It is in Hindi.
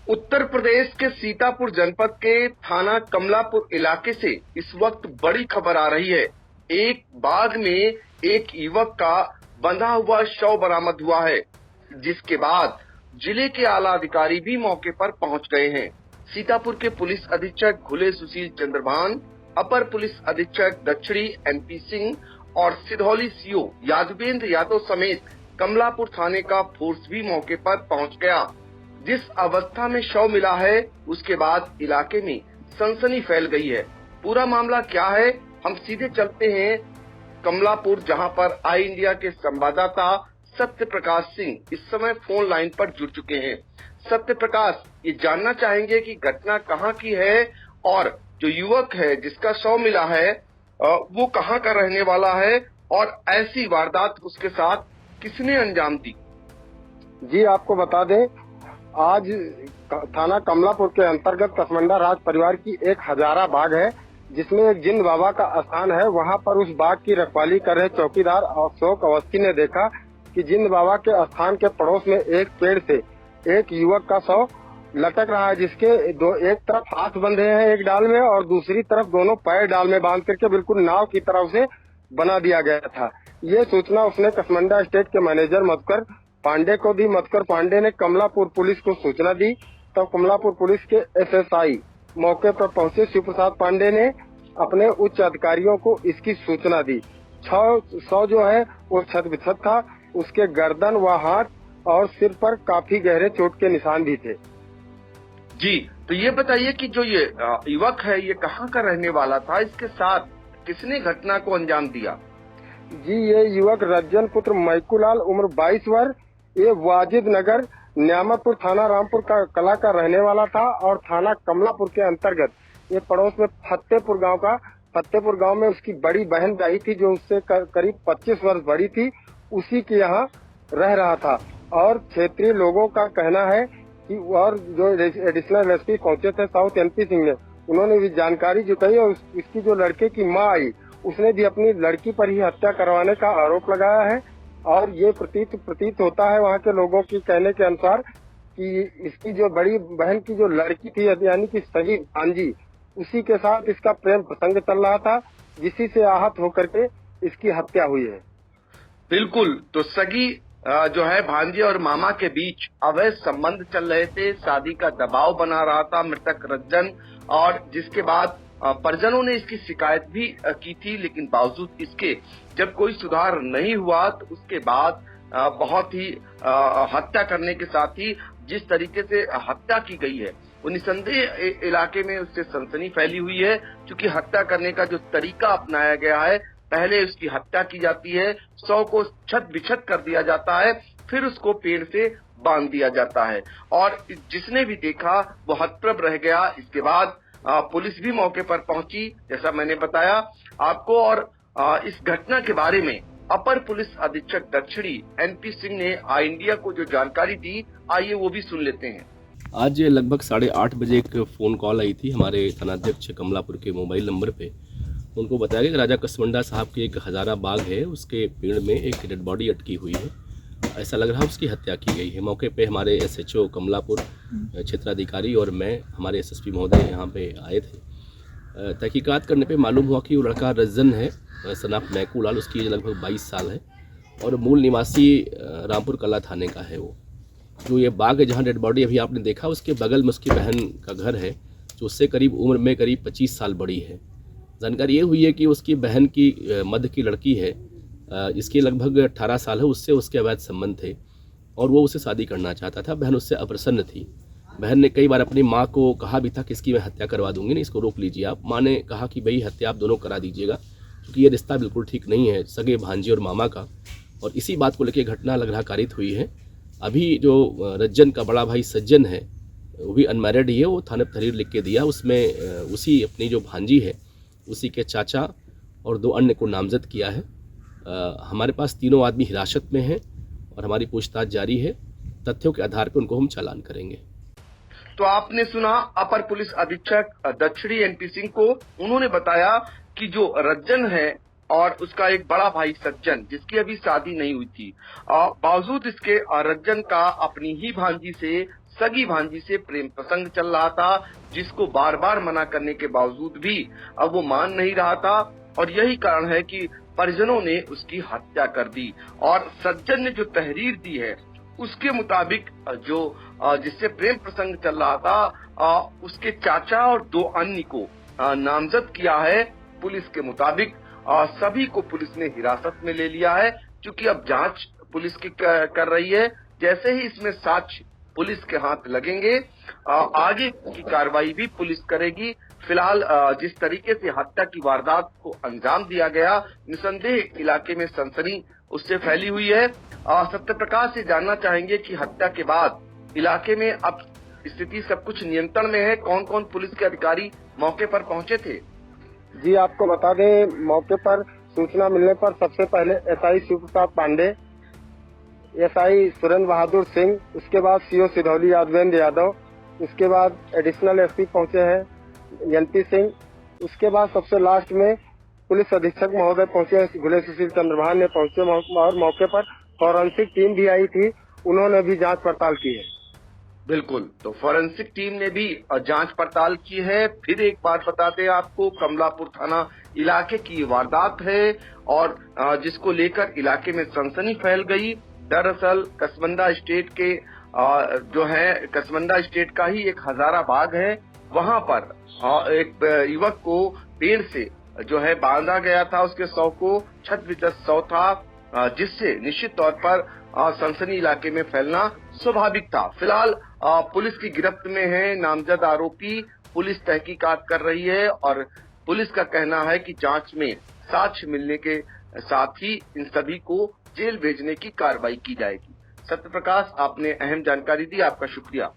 उत्तर प्रदेश के सीतापुर जनपद के थाना कमलापुर इलाके से इस वक्त बड़ी खबर आ रही है। एक बाग में एक युवक का बंधा हुआ शव बरामद हुआ है, जिसके बाद जिले के आला अधिकारी भी मौके पर पहुंच गए हैं। सीतापुर के पुलिस अधीक्षक घुले सुशील चंद्रभान, अपर पुलिस अधीक्षक दक्षिणी एनपी सिंह और सिधौली सीओ यादवेंद्र यादव समेत कमलापुर थाने का फोर्स भी मौके पर पहुंच गया। जिस अवस्था में शव मिला है, उसके बाद इलाके में सनसनी फैल गई है। पूरा मामला क्या है, हम सीधे चलते हैं कमलापुर, जहां पर आई इंडिया के संवाददाता सत्य प्रकाश सिंह इस समय फोन लाइन पर जुड़ चुके हैं। सत्य प्रकाश, ये जानना चाहेंगे कि घटना कहां की है और जो युवक है जिसका शव मिला है वो कहां का रहने वाला है और ऐसी वारदात उसके साथ किसने अंजाम दी। जी, आपको बता दें, आज थाना कमलापुर के अंतर्गत कसमंडा राज परिवार की एक हजारा बाग है, जिसमें एक जिन बाबा का स्थान है। वहां पर उस बाग की रखवाली कर रहे चौकीदार अशोक अवस्थी ने देखा कि जिन बाबा के स्थान के पड़ोस में एक पेड़ से एक युवक का शव लटक रहा है, जिसके एक तरफ हाथ बंधे हैं एक डाल में और दूसरी तरफ दोनों पैर डाल में बांध करके बिल्कुल नाव की तरह उसे बना दिया गया था। ये सूचना उसने कसमंडा स्टेट के मैनेजर मधुकर पांडे को दी। मधुकर पांडे ने कमलापुर पुलिस को सूचना दी, तब कमलापुर पुलिस के एसएसआई मौके पर पहुंचे। शिव प्रसाद पांडे ने अपने उच्च अधिकारियों को इसकी सूचना दी। शव जो है वो छत बिछत था, उसके गर्दन व हाथ और सिर पर काफी गहरे चोट के निशान भी थे। जी, तो ये बताइए कि जो ये युवक है ये कहाँ का रहने वाला था, इसके साथ किसने घटना को अंजाम दिया। जी, ये युवक रज्जन पुत्र मैकूलाल, उम्र 22 वर्ष, ये वाजिद नगर न्यामतपुर थाना रामपुर का कला का रहने वाला था और थाना कमलापुर के अंतर्गत ये पड़ोस में फतेहपुर गांव में उसकी बड़ी बहन ब्याही थी, जो उससे करीब 25 वर्ष बड़ी थी। उसी के यहाँ रह रहा था और क्षेत्रीय लोगों का कहना है कि और जो एडिशनल एसपी पहुंचे थे साउथ एनपी सिंह ने, उन्होंने भी जानकारी जुटाई और इसकी जो लड़के की माँ आई, उसने भी अपनी लड़की पर ही हत्या करवाने का आरोप लगाया है। और ये प्रतीत होता है वहाँ के लोगों की कहने के अनुसार कि इसकी जो बड़ी बहन की जो लड़की थी, यानी कि सगी भांजी, उसी के साथ इसका प्रेम प्रसंग चल रहा था, जिसी से आहत होकर के इसकी हत्या हुई है। बिल्कुल, तो सगी जो है भांजे और मामा के बीच अवैध संबंध चल रहे थे, शादी का दबाव बना रहा था मृतक रज्जन, और जिसके बाद परिजनों ने इसकी शिकायत भी की थी, लेकिन बावजूद इसके जब कोई सुधार नहीं हुआ तो उसके बाद बहुत ही हत्या करने के साथ ही जिस तरीके से हत्या की गई है वो निसंदेह इलाके में उससे सनसनी फैली हुई है। क्योंकि हत्या करने का जो तरीका अपनाया गया है, पहले उसकी हत्या की जाती है, शव को छत बिछत कर दिया जाता है, फिर उसको पेड़ से बांध दिया जाता है और जिसने भी देखा वो हतप्रभ रह गया। इसके बाद पुलिस भी मौके पर पहुंची, जैसा मैंने बताया आपको, और इस घटना के बारे में अपर पुलिस अधीक्षक दक्षिणी एनपी सिंह ने आई इंडिया को जो जानकारी दी, आइए वो भी सुन लेते हैं। आज लगभग 8:30 बजे एक फ़ोन कॉल आई थी हमारे थानाध्यक्ष कमलापुर के मोबाइल नंबर पे। उनको बताया गया कि राजा कसमंडा साहब के एक हजारा बाग है, उसके पेड़ में एक डेड बॉडी अटकी हुई है, ऐसा लग रहा है उसकी हत्या की गई है। मौके पे हमारे एसएचओ कमलापुर क्षेत्राधिकारी और मैं, हमारे एसएसपी महोदय यहाँ पे आए थे। तहकीकात करने पे मालूम हुआ कि वो लड़का रज्जन है, सनाफ मैकूलाल, उसकी एज लगभग 22 साल है और मूल निवासी रामपुर कला थाने का है। वो जो ये बाग है जहाँ डेड बॉडी अभी आपने देखा, उसके बगल में उसकी बहन का घर है, जो उससे करीब उम्र में करीब 25 साल बड़ी है। जानकारी ये हुई है कि उसकी बहन की मध्य की लड़की है, इसकी लगभग 18 साल है, उससे उसके अवैध संबंध थे और वो उसे शादी करना चाहता था। बहन उससे अप्रसन्न थी। बहन ने कई बार अपनी माँ को कहा भी था कि इसकी मैं हत्या करवा दूंगी, नहीं इसको रोक लीजिए आप। माँ ने कहा कि भाई हत्या आप दोनों करा दीजिएगा, क्योंकि ये रिश्ता बिल्कुल ठीक नहीं है सगे भांजे और मामा का। और इसी बात को लेकर घटना लग रहा कारित हुई है। अभी जो रज्जन का बड़ा भाई सज्जन है, वो भी अनमैरिड ही है, वो थाने तहरीर लिख के दिया, उसमें उसी अपनी जो भांजी है उसी के चाचा और 2 अन्य को नामजद किया है। हमारे पास तीनों आदमी हिरासत में हैं और हमारी पूछताछ जारी है। तथ्यों के आधार पर उनको हम चालान करेंगे। तो आपने सुना अपर पुलिस अधीक्षक दक्षिणी एनपी सिंह को। उन्होंने बताया कि जो रज्जन है और उसका एक बड़ा भाई सज्जन, जिसकी अभी शादी नहीं हुई थी, बावजूद इसके रज्जन का अपनी ही भांजी से सगी भांजी से प्रेम प्रसंग चल रहा था, जिसको बार बार मना करने के बावजूद भी अब वो मान नहीं रहा था और यही कारण है कि परिजनों ने उसकी हत्या कर दी। और सज्जन ने जो तहरीर दी है उसके मुताबिक जो जिससे प्रेम प्रसंग चल रहा था उसके चाचा और 2 अन्य को नामजद किया है। पुलिस के मुताबिक सभी को पुलिस ने हिरासत में ले लिया है, क्योंकि अब जांच पुलिस की कर रही है। जैसे ही इसमें साक्ष्य पुलिस के हाथ लगेंगे आगे की कार्रवाई भी पुलिस करेगी। फिलहाल जिस तरीके से हत्या की वारदात को अंजाम दिया गया, निसंदेह इलाके में सनसनी उससे फैली हुई है। सत्य प्रकाश से जानना चाहेंगे कि हत्या के बाद इलाके में अब स्थिति सब कुछ नियंत्रण में है। कौन कौन पुलिस के अधिकारी मौके पर पहुंचे थे? जी आपको बता दें, मौके पर सूचना मिलने पर सबसे पहले एसआई शिव प्रसाद पांडे, एसआई सुरेंद्र बहादुर सिंह, उसके बाद सीओ सिधौली यादवेंद्र यादव, उसके बाद एडिशनल एसपी पहुंचे हैं एनपी सिंह, उसके बाद सबसे लास्ट में पुलिस अधीक्षक महोदय पहुंचे, घुले सुशील चंद्रभान ने पहुंचे और मौके पर फॉरेंसिक टीम भी आई थी, उन्होंने भी जांच पड़ताल की है। बिल्कुल, तो फॉरेंसिक टीम ने भी जांच पड़ताल की है। फिर एक बात बताते हैं आपको, कमलापुर थाना इलाके की वारदात है और जिसको लेकर इलाके में सनसनी फैल गई। दरअसल कसमंडा स्टेट के कसमंडा स्टेट का ही एक हजारा बाग है, वहां पर एक युवक को पेड़ से बांधा गया था, उसके शव को छत विचत शव था, जिससे निश्चित तौर पर सनसनी इलाके में फैलना स्वाभाविक था। फिलहाल पुलिस की गिरफ्त में है नामजद आरोपी, पुलिस तहकीकात कर रही है और पुलिस का कहना है कि जांच में साक्ष्य मिलने के साथ ही इन सभी को जेल भेजने की कार्रवाई की जाएगी। सत्य प्रकाश, आपने अहम जानकारी दी, आपका शुक्रिया।